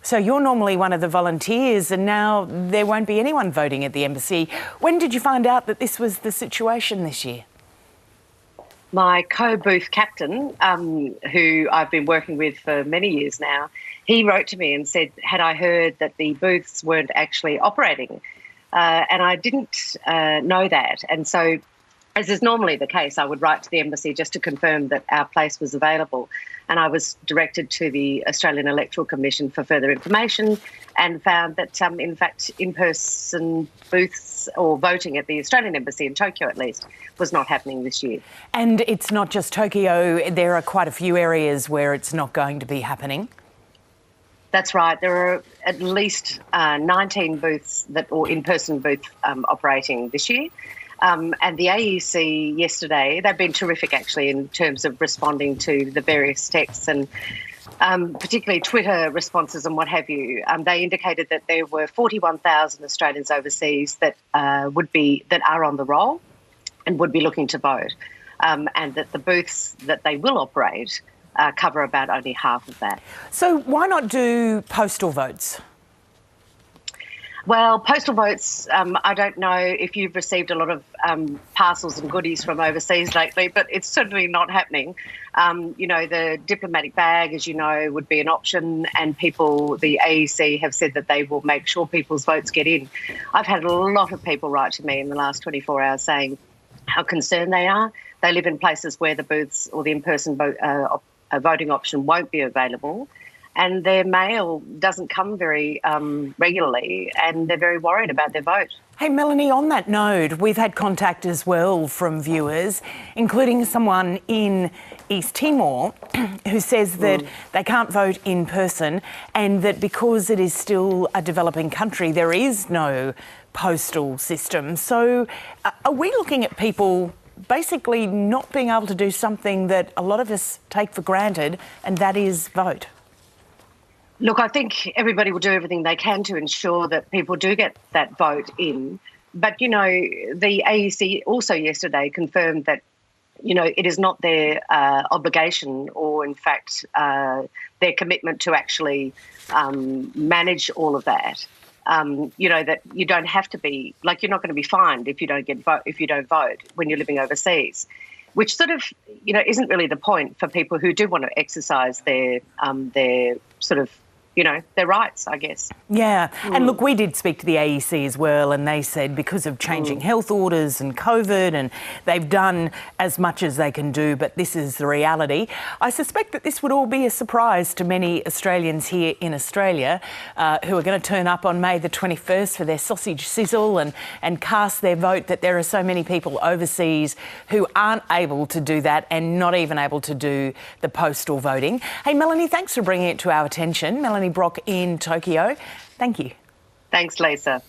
So you're normally one of the volunteers and now there won't be anyone voting at the embassy. When did you find out that this was the situation this year? My co-booth captain, who I've been working with for many years now, he wrote to me and said, had I heard that the booths weren't actually operating? And I didn't know that. And so, as is normally the case, I would write to the embassy just to confirm that our place was available. And I was directed to the Australian Electoral Commission for further information and found that, in fact, in-person booths or voting at the Australian Embassy in Tokyo, at least, was not happening this year. And it's not just Tokyo. There are quite a few areas where it's not going to be happening. That's right. There are at least 19 booths or in-person booths operating this year. And the AEC yesterday, they've been terrific actually in terms of responding to the various texts and particularly Twitter responses and what have you. They indicated that there were 41,000 Australians overseas that are on the roll and would be looking to vote, and that the booths that they will operate cover about only half of that. So why not do postal votes? Well, postal votes, I don't know if you've received a lot of parcels and goodies from overseas lately, but it's certainly not happening. The diplomatic bag, as you know, would be an option, and the AEC have said that they will make sure people's votes get in. I've had a lot of people write to me in the last 24 hours saying how concerned they are. They live in places where the booths or the in-person voting option won't be available, and their mail doesn't come very regularly, and they're very worried about their vote. Hey, Melanie, on that note, we've had contact as well from viewers, including someone in East Timor who says that they can't vote in person and that because it is still a developing country, there is no postal system. So are we looking at people basically not being able to do something that a lot of us take for granted, and that is vote? Look, I think everybody will do everything they can to ensure that people do get that vote in. But, the AEC also yesterday confirmed that, it is not their obligation or, in fact, their commitment to actually manage all of that. That you don't have to be, you're not going to be fined if you don't vote when you're living overseas, which sort of, isn't really the point for people who do want to exercise their sort of, their rights, I guess. Yeah. And look, we did speak to the AEC as well, and they said because of changing health orders and COVID, and they've done as much as they can do, but this is the reality. I suspect that this would all be a surprise to many Australians here in Australia who are going to turn up on May the 21st for their sausage sizzle and cast their vote, that there are so many people overseas who aren't able to do that and not even able to do the postal voting. Hey, Melanie, thanks for bringing it to our attention. Melanie Brock in Tokyo. Thank you. Thanks, Lisa.